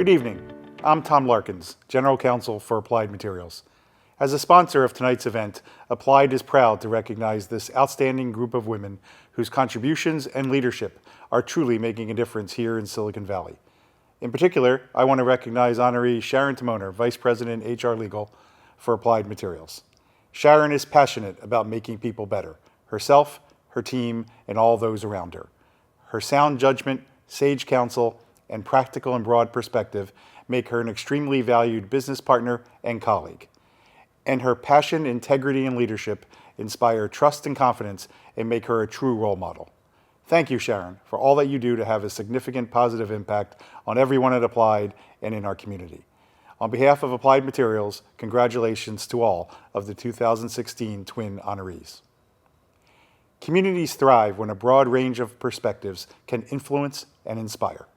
Good evening. I'm Tom Larkins, General Counsel for Applied Materials. As a sponsor of tonight's event, Applied is proud to recognize this outstanding group of women whose contributions and leadership are truly making a difference here in Silicon Valley. In particular, I want to recognize Honoree Sharon Timoner, Vice President, HR Legal for Applied Materials. Sharon is passionate about making people better, herself, her team, and all those around her. Her sound judgment, sage counsel, and practical and broad perspective make her an extremely valued business partner and colleague. And her passion, integrity, and leadership inspire trust and confidence and make her a true role model. Thank you, Sharon, for all that you do to have a significant positive impact on everyone at Applied and in our community. On behalf of Applied Materials, congratulations to all of the 2016 Twin Honorees. Communities thrive when a broad range of perspectives can influence and inspire.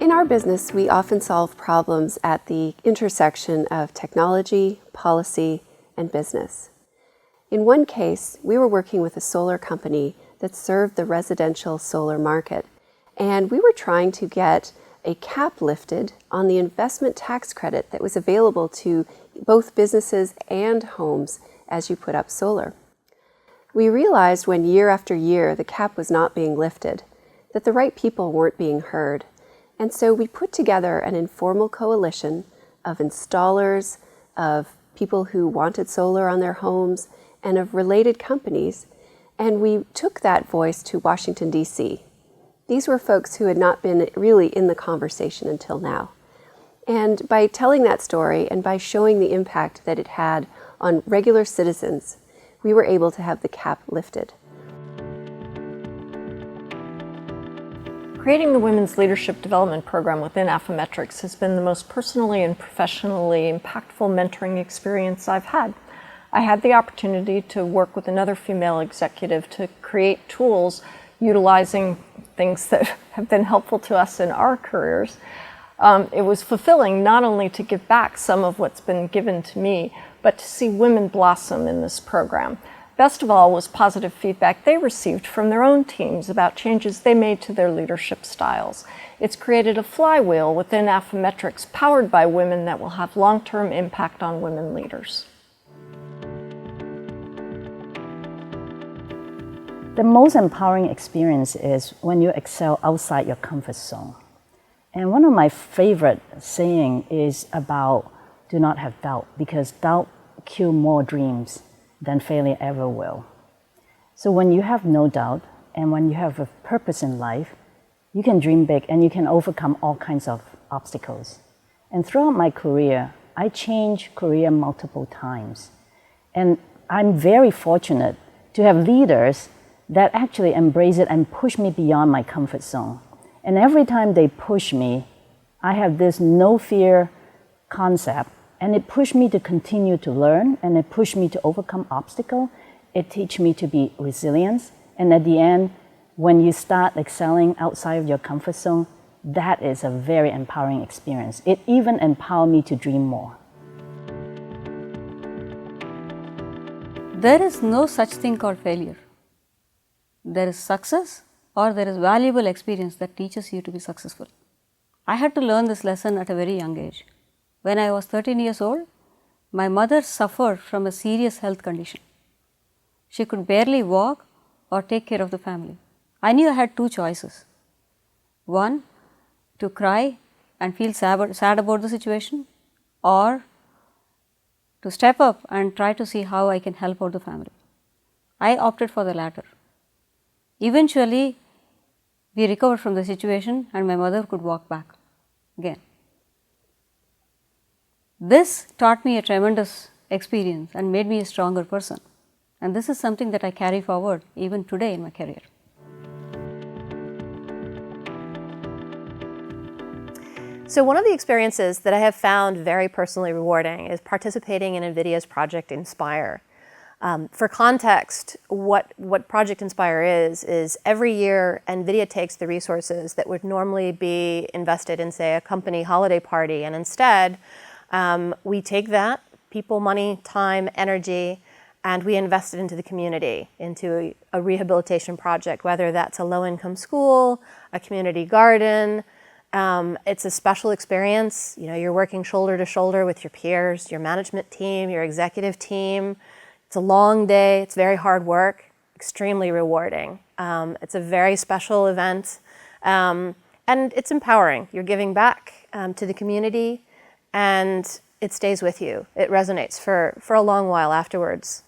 In our business, we often solve problems at the intersection of technology, policy, and business. In one case, we were working with a solar company that served the residential solar market, and we were trying to get a cap lifted on the investment tax credit that was available to both businesses and homes as you put up solar. We realized when year after year the cap was not being lifted, that the right people weren't being heard. And so we put together an informal coalition of installers, of people who wanted solar on their homes, and of related companies, and we took that voice to Washington, D.C. These were folks who had not been really in the conversation until now. And by telling that story and by showing the impact that it had on regular citizens, we were able to have the cap lifted. Creating the Women's Leadership Development Program within Affymetrix has been the most personally and professionally impactful mentoring experience I've had. I had the opportunity to work with another female executive to create tools utilizing things that have been helpful to us in our careers. It was fulfilling not only to give back some of what's been given to me, but to see women blossom in this program. Best of all was positive feedback they received from their own teams about changes they made to their leadership styles. It's created a flywheel within Affymetrix powered by women that will have long-term impact on women leaders. The most empowering experience is when you excel outside your comfort zone. And one of my favorite saying is about do not have doubt, because doubt kills more dreams than failure ever will. So when you have no doubt and when you have a purpose in life, you can dream big and you can overcome all kinds of obstacles. And throughout my career, I changed career multiple times. And I'm very fortunate to have leaders that actually embrace it and push me beyond my comfort zone. And every time they push me, I have this no fear concept. And it pushed me to continue to learn, and it pushed me to overcome obstacles. It teach me to be resilient. And at the end, when you start excelling outside of your comfort zone, that is a very empowering experience. It even empowered me to dream more. There is no such thing called failure. There is success or there is valuable experience that teaches you to be successful. I had to learn this lesson at a very young age. When I was 13 years old, my mother suffered from a serious health condition. She could barely walk or take care of the family. I knew I had two choices. One, to cry and feel sad about the situation, or to step up and try to see how I can help out the family. I opted for the latter. Eventually, we recovered from the situation and my mother could walk back again. This taught me a tremendous experience and made me a stronger person. And this is something that I carry forward even today in my career. So one of the experiences that I have found very personally rewarding is participating in NVIDIA's Project Inspire. For context, what Project Inspire is every year NVIDIA takes the resources that would normally be invested in, say, a company holiday party, and instead we take that, people, money, time, energy, and we invest it into the community, into a rehabilitation project, whether that's a low-income school, a community garden. It's a special experience. You know, you're working shoulder to shoulder with your peers, your management team, your executive team. It's a long day. It's very hard work, extremely rewarding. It's a very special event, and it's empowering. You're giving back to the community, and it stays with you. It resonates for a long while afterwards.